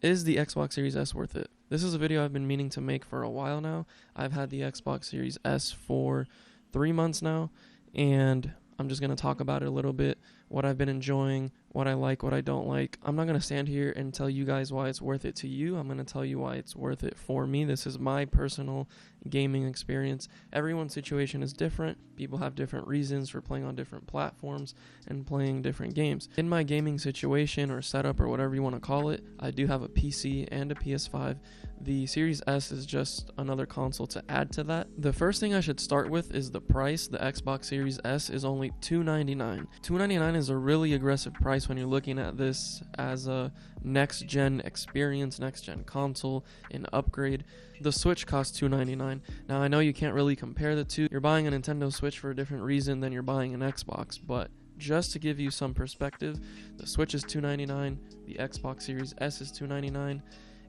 Is the Xbox Series S worth it? This is a video I've been meaning to make for a while now. I've had the Xbox Series S for 3 months now, and I'm just going to talk about it a little bit, what I've been enjoying, what I like, what I don't like. I'm not going to stand here and tell you guys why it's worth it to you. I'm going to tell you why it's worth it for me. This is my personal gaming experience. Everyone's situation is different. People have different reasons for playing on different platforms and playing different games. In my gaming situation or setup or whatever you want to call it, I do have a PC and a PS5. The Series S is just another console to add to that. The first thing I should start with is the price. The Xbox Series S is only $299. $299 is a really aggressive price when you're looking at this as a next-gen experience, next-gen console, an upgrade. The Switch costs $299. Now, I know you can't really compare the two. You're buying a Nintendo Switch for a different reason than you're buying an Xbox, but just to give you some perspective, the Switch is $299, the Xbox Series S is $299,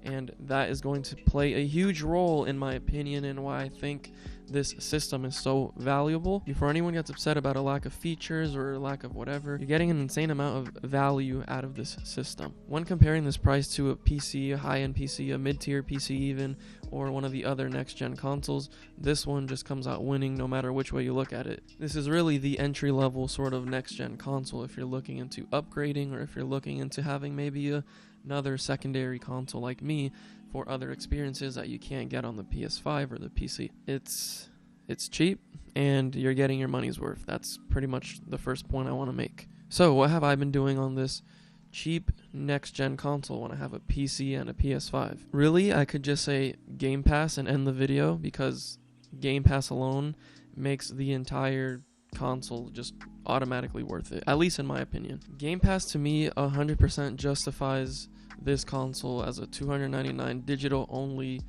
and that is going to play a huge role, in my opinion, in why I think this system is so valuable. Before anyone gets upset about a lack of features or a lack of whatever, you're getting an insane amount of value out of this system. When comparing this price to a PC, a high-end PC, a mid-tier PC even, or one of the other next-gen consoles, this one just comes out winning no matter which way you look at it. This is really the entry-level sort of next-gen console if you're looking into upgrading, or if you're looking into having maybe another secondary console like me for other experiences that you can't get on the PS5 or the PC. It's cheap and you're getting your money's worth. That's pretty much the first point I want to make. So what have I been doing on this cheap next-gen console when I have a PC and a PS5? Really, I could just say Game Pass and end the video, because Game Pass alone makes the entire console just automatically worth it, at least in my opinion. Game Pass to me 100% justifies this console as a $299 digital only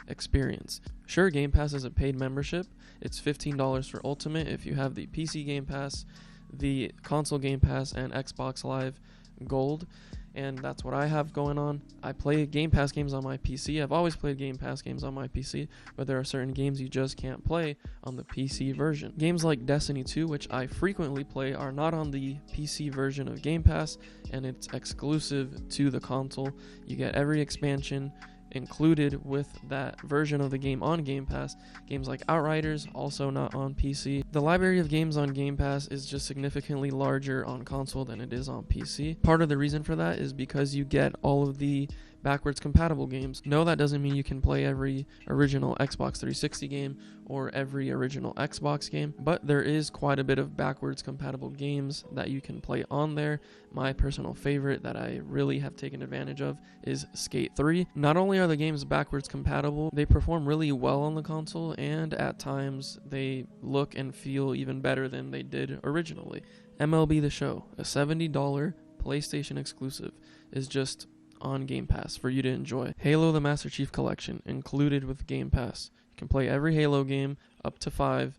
experience. Sure, Game Pass is a paid membership. It's $15 for Ultimate if you have the PC Game Pass, the console Game Pass, and Xbox Live Gold, and that's what I have going on. I play Game Pass games on my PC. I've always played Game Pass games on my PC, but there are certain games you just can't play on the PC version. Games like Destiny 2, which I frequently play, are not on the PC version of Game Pass, and it's exclusive to the console. You get every expansion included with that version of the game on Game Pass. Games like Outriders, also not on PC. The library of games on Game Pass is just significantly larger on console than it is on PC. Part of the reason for that is because you get all of the backwards compatible games. No, that doesn't mean you can play every original Xbox 360 game or every original Xbox game, but there is quite a bit of backwards compatible games that you can play on there. My personal favorite that I really have taken advantage of is Skate 3. Not only are the games backwards compatible, they perform really well on the console, and at times they look and feel even better than they did originally. MLB The Show, a $70 PlayStation exclusive, is just on Game Pass for you to enjoy. Halo the Master Chief Collection, included with Game Pass. You can play every Halo game up to 5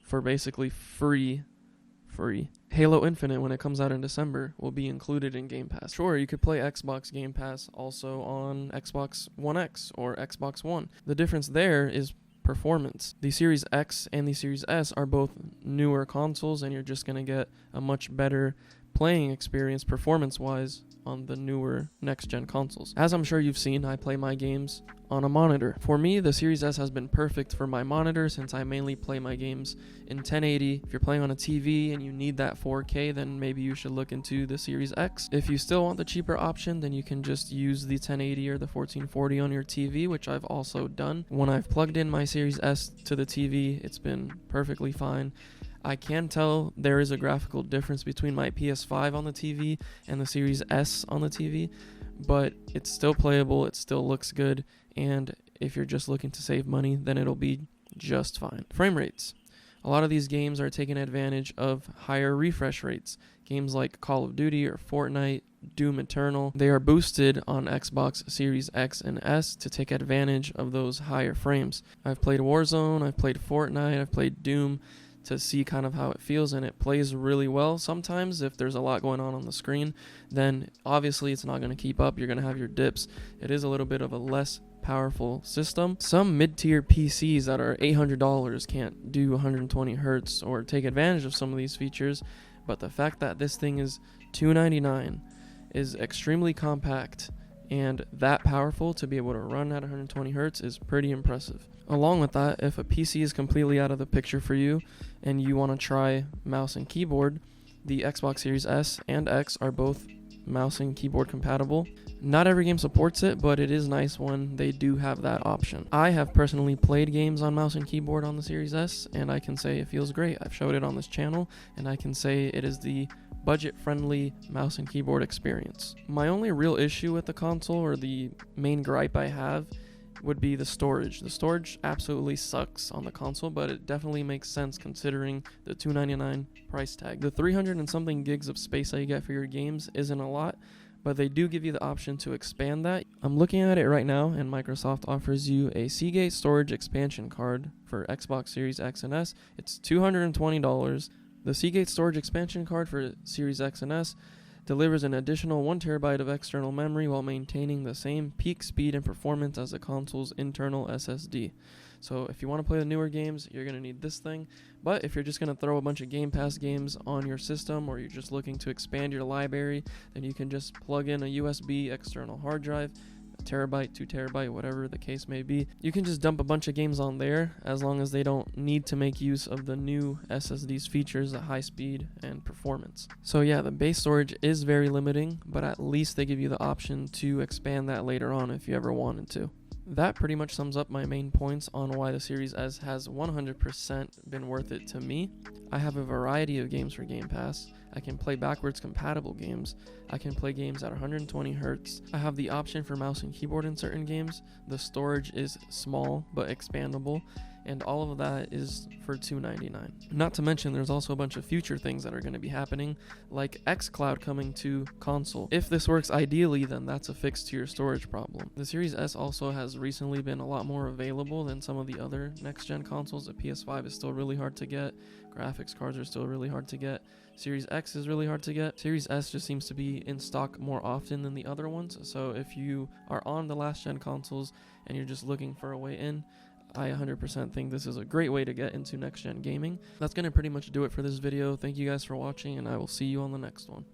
for basically free. Halo Infinite, when it comes out in December, will be included in Game Pass. Sure, you could play Xbox Game Pass also on Xbox One X or Xbox One. The difference there is performance. The Series X and the Series S are both newer consoles, and you're just going to get a much better playing experience performance-wise on the newer next-gen consoles. As I'm sure you've seen, I play my games on a monitor. For me, the Series S has been perfect for my monitor, since I mainly play my games in 1080. If you're playing on a TV and you need that 4K, then maybe you should look into the Series X. If you still want the cheaper option, then you can just use the 1080 or the 1440 on your TV, which I've also done. When I've plugged in my Series S to the TV, it's been perfectly fine. I can tell there is a graphical difference between my PS5 on the TV and the Series S on the TV, but it's still playable, it still looks good, and if you're just looking to save money, then it'll be just fine. Frame rates. A lot of these games are taking advantage of higher refresh rates. Games like Call of Duty or Fortnite, Doom Eternal, they are boosted on Xbox Series X and S to take advantage of those higher frames. I've played Warzone, I've played Fortnite, I've played Doom, to see kind of how it feels, and it plays really well. Sometimes if there's a lot going on the screen, then obviously it's not going to keep up. You're going to have your dips. It is a little bit of a less powerful system. Some mid-tier PCs that are $800 can't do 120 hertz or take advantage of some of these features, but the fact that this thing is $299 is extremely compact and that powerful to be able to run at 120 hertz is pretty impressive. Along with that, if a PC is completely out of the picture for you and you want to try mouse and keyboard, the Xbox Series S and X are both mouse and keyboard compatible. Not every game supports it, but it is nice when they do have that option. I have personally played games on mouse and keyboard on the Series S, and I can say it feels great. I've showed it on this channel, and I can say it is the budget-friendly mouse and keyboard experience. My only real issue with the console, or the main gripe I have, would be the storage. The storage absolutely sucks on the console, but it definitely makes sense considering the $299 price tag. The 300 and something gigs of space that you get for your games isn't a lot, but they do give you the option to expand that. I'm looking at it right now, and Microsoft offers you a Seagate storage expansion card for Xbox Series X and S. It's $220. The Seagate storage expansion card for Series X and S delivers an additional 1 terabyte of external memory while maintaining the same peak speed and performance as the console's internal SSD. So if you want to play the newer games, you're going to need this thing. But if you're just going to throw a bunch of Game Pass games on your system, or you're just looking to expand your library, then you can just plug in a USB external hard drive, a terabyte, 2 terabyte, whatever the case may be. You can just dump a bunch of games on there as long as they don't need to make use of the new SSD's features at high speed and performance. So yeah, the base storage is very limiting, but at least they give you the option to expand that later on if you ever wanted to. That pretty much sums up my main points on why the Series S has 100% been worth it to me. I have a variety of games for Game Pass. I can play backwards compatible games. I can play games at 120 Hz. I have the option for mouse and keyboard in certain games. The storage is small but expandable, and all of that is for $299. Not to mention there's also a bunch of future things that are going to be happening, like xCloud coming to console. If this works ideally, then that's a fix to your storage problem. The Series S also has recently been a lot more available than some of the other next-gen consoles. The PS5 is still really hard to get. Graphics cards are still really hard to get. Series X is really hard to get. Series S just seems to be in stock more often than the other ones. So if you are on the last-gen consoles and you're just looking for a way in, I 100% think this is a great way to get into next-gen gaming. That's going to pretty much do it for this video. Thank you guys for watching, and I will see you on the next one.